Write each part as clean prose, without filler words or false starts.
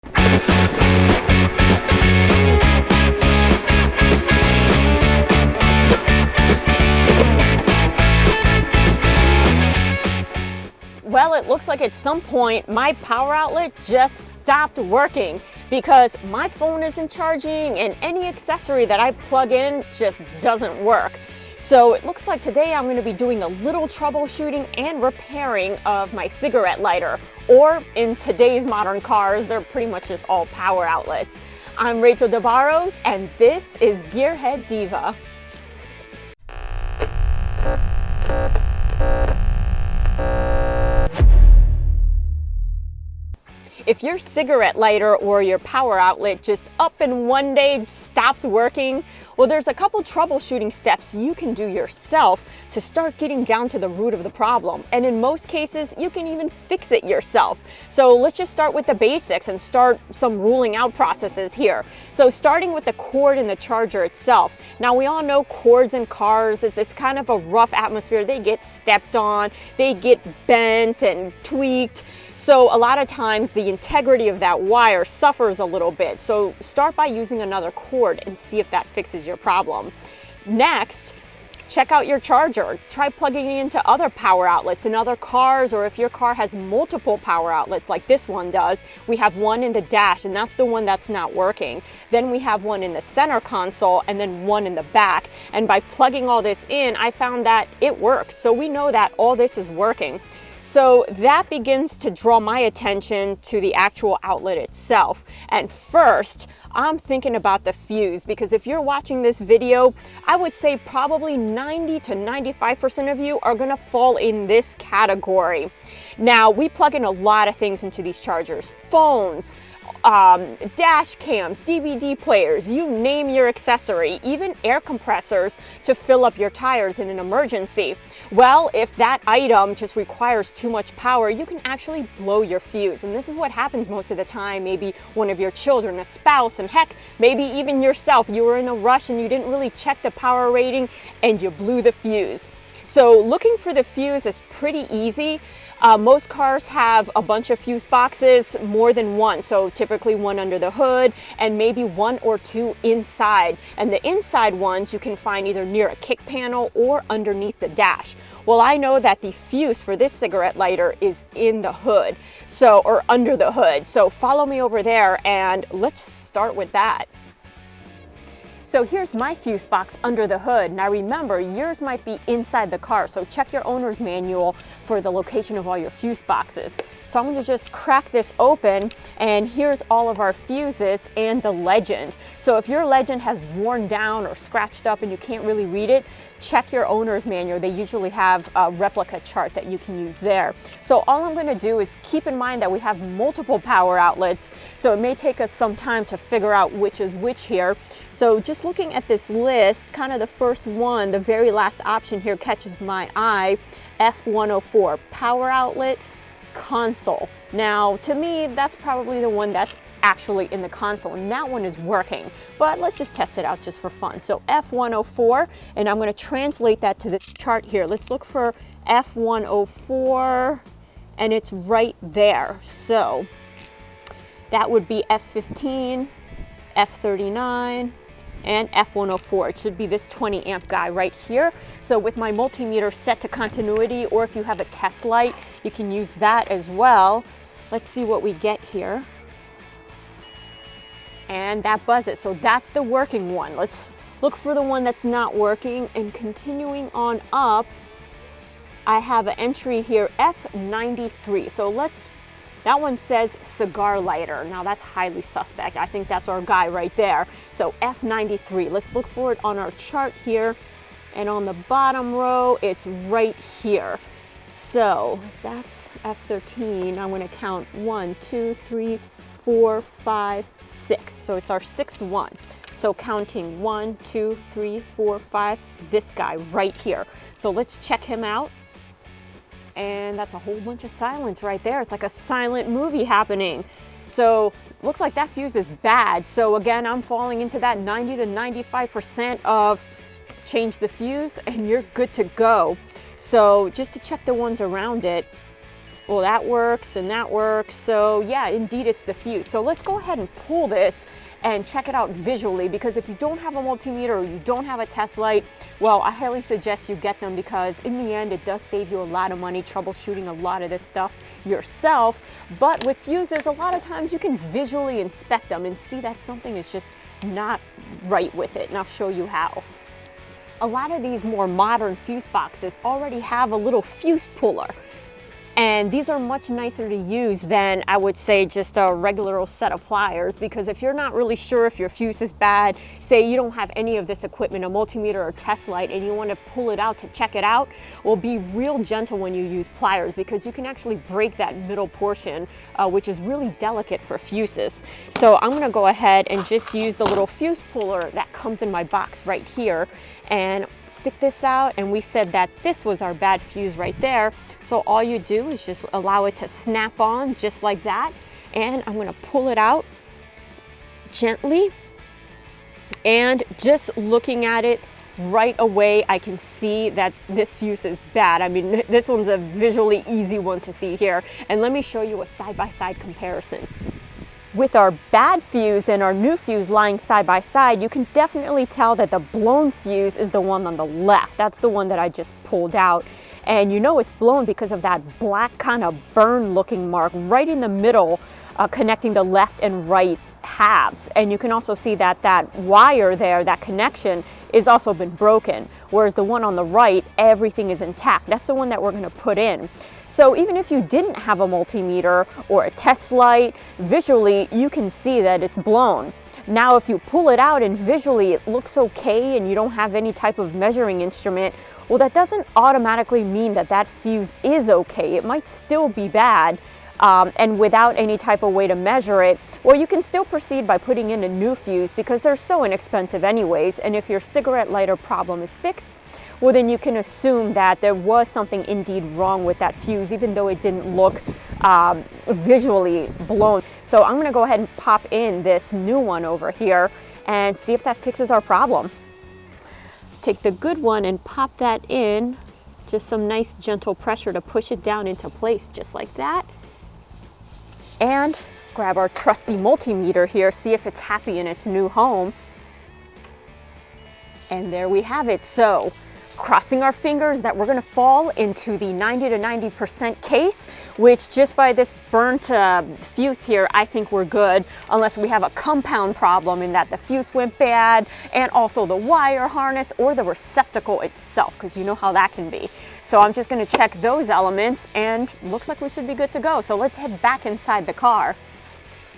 Well, it looks like at some point my power outlet just stopped working because my phone isn't charging and any accessory that I plug in just doesn't work. So it looks like today I'm going to be doing a little troubleshooting and repairing of my cigarette lighter, or in today's modern cars, they're pretty much just all power outlets. I'm Rachel DeBarros and this is Gearhead Diva. If your cigarette lighter or your power outlet just up and one day stops working, well, there's a couple troubleshooting steps you can do yourself to start getting down to the root of the problem. And in most cases, you can even fix it yourself. So let's just start with the basics and start some ruling out processes here. So starting with the cord and the charger itself. Now we all know cords in cars, it's kind of a rough atmosphere. They get stepped on, they get bent and tweaked. So a lot of times the integrity of that wire suffers a little bit. So start by using another cord and see if that fixes your problem. Next, check out your charger. Try plugging it into other power outlets in other cars, or if your car has multiple power outlets like this one does. We have one in the dash and that's the one that's not working. Then we have one in the center console and then one in the back. And by plugging all this in, I found that it works. So we know that all this is working. So that begins to draw my attention to the actual outlet itself. And first, I'm thinking about the fuse, because if you're watching this video, I would say probably 90 to 95% of you are gonna fall in this category. Now, we plug in a lot of things into these chargers: phones, dash cams, DVD players, you name your accessory, even air compressors to fill up your tires in an emergency. Well, if that item just requires too much power, you can actually blow your fuse. And this is what happens most of the time. Maybe one of your children, a spouse, and heck, maybe even yourself. You were in a rush and you didn't really check the power rating and you blew the fuse. So looking for the fuse is pretty easy. Most cars have a bunch of fuse boxes, more than one. So typically one under the hood and maybe one or two inside. And the inside ones you can find either near a kick panel or underneath the dash. Well, I know that the fuse for this cigarette lighter is in the hood, or under the hood. So follow me over there and let's start with that. So here's my fuse box under the hood. Now remember, yours might be inside the car, so check your owner's manual for the location of all your fuse boxes. So I'm gonna just crack this open, and here's all of our fuses and the legend. So if your legend has worn down or scratched up and you can't really read it, check your owner's manual. They usually have a replica chart that you can use there. So all I'm gonna do is keep in mind that we have multiple power outlets, so it may take us some time to figure out which is which here. So just looking at this list, kind of the first one, the very last option here catches my eye: F104, power outlet console. Now, to me, that's probably the one that's actually in the console, and that one is working. But let's just test it out just for fun. So F104, and I'm going to translate that to the chart here. Let's look for F104, and it's right there. So that would be F15, F39, and F104. It should be this 20 amp guy right here. So with my multimeter set to continuity, or if you have a test light, you can use that as well. Let's see what we get here. And that buzzes. So that's the working one. Let's look for the one that's not working, and continuing on up, I have an entry here, F93. So that one says cigar lighter. Now that's highly suspect. I think that's our guy right there. So F93, let's look for it on our chart here. And on the bottom row, it's right here. So that's F13. I'm gonna count 1, 2, 3, 4, 5, 6. So it's our sixth one. So counting 1, 2, 3, 4, 5, this guy right here. So let's check him out. And that's a whole bunch of silence right there. It's like a silent movie happening. So looks like that fuse is bad. So again, I'm falling into that 90 to 95% of change the fuse and you're good to go. So just to check the ones around it, Well, that works and that works. So yeah, indeed it's the fuse. So let's go ahead and pull this and check it out visually, because if you don't have a multimeter or you don't have a test light, well, I highly suggest you get them, because in the end it does save you a lot of money troubleshooting a lot of this stuff yourself. But with fuses, a lot of times you can visually inspect them and see that something is just not right with it, and I'll show you how. A lot of these more modern fuse boxes already have a little fuse puller. And these are much nicer to use than, I would say, just a regular old set of pliers, because if you're not really sure if your fuse is bad, say you don't have any of this equipment, a multimeter or test light, and you want to pull it out to check it out, well, be real gentle when you use pliers, because you can actually break that middle portion, which is really delicate for fuses. So I'm going to go ahead and just use the little fuse puller that comes in my box right here and stick this out, and we said that this was our bad fuse right there. So all you do is just allow it to snap on just like that, and I'm going to pull it out gently, and just looking at it right away I can see that this fuse is bad. I mean, this one's a visually easy one to see here, and let me show you a side-by-side comparison. With our bad fuse and our new fuse lying side by side, you can definitely tell that the blown fuse is the one on the left. That's the one that I just pulled out. And you know it's blown because of that black kind of burn looking mark right in the middle, connecting the left and right halves. And you can also see that that wire there, that connection, is also been broken. Whereas the one on the right, everything is intact. That's the one that we're going to put in. So even if you didn't have a multimeter or a test light, visually you can see that it's blown. Now if you pull it out and visually it looks okay and you don't have any type of measuring instrument, well, that doesn't automatically mean that that fuse is okay. It might still be bad. And without any type of way to measure it, well, you can still proceed by putting in a new fuse, because they're so inexpensive anyways. And if your cigarette lighter problem is fixed, well, then you can assume that there was something indeed wrong with that fuse, even though it didn't look visually blown. So I'm going to go ahead and pop in this new one over here and see if that fixes our problem. Take the good one and pop that in. Just some nice gentle pressure to push it down into place, just like that. And grab our trusty multimeter here, see if it's happy in its new home. And there we have it. So crossing our fingers that we're going to fall into the 90 to 90% case, which just by this burnt fuse here, I think we're good, unless we have a compound problem in that the fuse went bad, and also the wire harness or the receptacle itself, because you know how that can be. So I'm just going to check those elements, and looks like we should be good to go. So let's head back inside the car.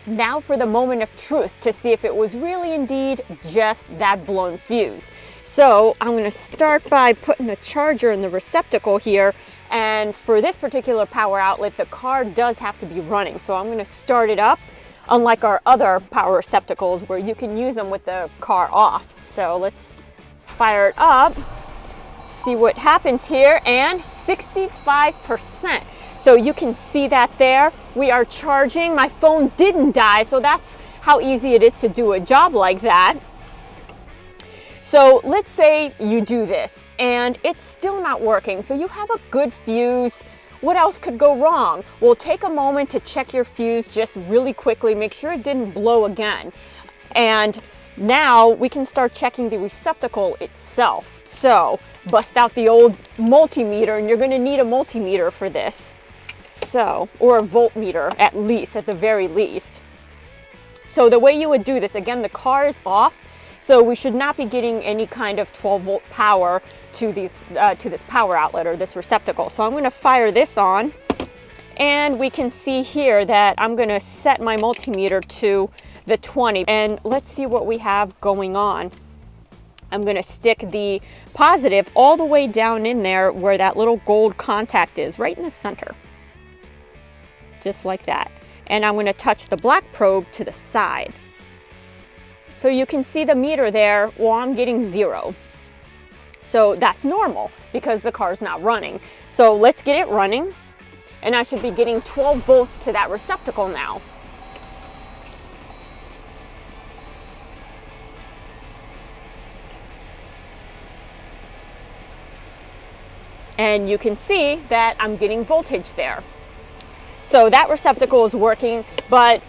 Now for the moment of truth, to see if it was really indeed just that blown fuse. So I'm going to start by putting a charger in the receptacle here, and for this particular power outlet the car does have to be running, so I'm going to start it up, unlike our other power receptacles where you can use them with the car off. So let's fire it up, see what happens here, and 65%. So you can see that there. We are charging. My phone didn't die, so that's how easy it is to do a job like that. So let's say you do this and it's still not working. So you have a good fuse. What else could go wrong? Well, take a moment to check your fuse just really quickly. Make sure it didn't blow again. And now we can start checking the receptacle itself. So bust out the old multimeter, and you're going to need a multimeter for this. So, or a voltmeter at least, at the very least. So the way you would do this, again, the car is off, so we should not be getting any kind of 12-volt power to this power outlet or this receptacle. So I'm going to fire this on, and we can see here that I'm going to set my multimeter to the 20, and let's see what we have going on. I'm going to stick the positive all the way down in there where that little gold contact is, right in the center. Just like that. And I'm going to touch the black probe to the side. So you can see the meter there. Well, I'm getting 0. So that's normal because the car's not running. So let's get it running. And I should be getting 12 volts to that receptacle now. And you can see that I'm getting voltage there. So that receptacle is working, but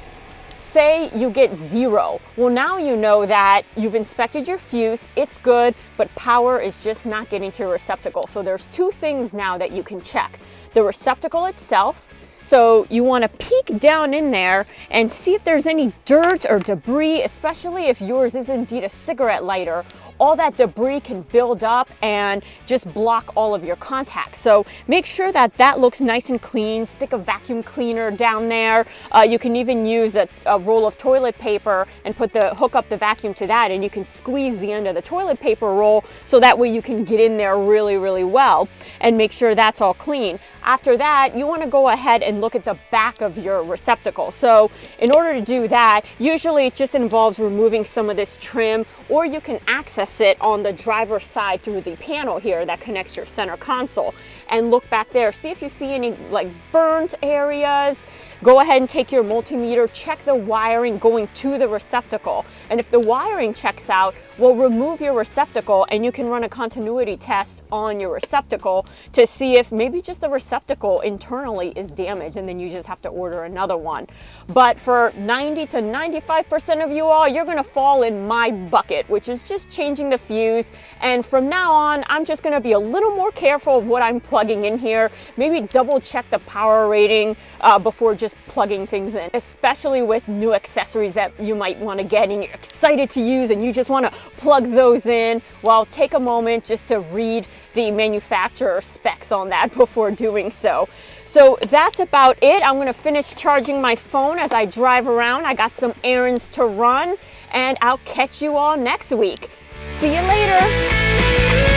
say you get 0. Well, now you know that you've inspected your fuse, it's good, but power is just not getting to your receptacle. So there's 2 things now that you can check. The receptacle itself. So you want to peek down in there and see if there's any dirt or debris, especially if yours is indeed a cigarette lighter. All that debris can build up and just block all of your contacts. So make sure that that looks nice and clean. Stick a vacuum cleaner down there. You can even use a roll of toilet paper and hook up the vacuum to that, and you can squeeze the end of the toilet paper roll so that way you can get in there really, really well and make sure that's all clean. After that, you want to go ahead and look at the back of your receptacle. So in order to do that, usually it just involves removing some of this trim, or you can access it on the driver's side through the panel here that connects your center console, and look back there. See if you see any like burnt areas. Go ahead and take your multimeter, check the wiring going to the receptacle. And if the wiring checks out, well, remove your receptacle and you can run a continuity test on your receptacle to see if maybe just the receptacle internally is damaged, and then you just have to order another one. But for 90 to 95% of you all, you're gonna fall in my bucket, which is just changing the fuse. And from now on, I'm just gonna be a little more careful of what I'm plugging in here. Maybe double check the power rating before just plugging things in, especially with new accessories that you might want to get and you're excited to use and you just want to plug those in. Well, take a moment just to read the manufacturer specs on that before doing so. So that's about it. I'm going to finish charging my phone as I drive around. I got some errands to run, and I'll catch you all next week. See you later.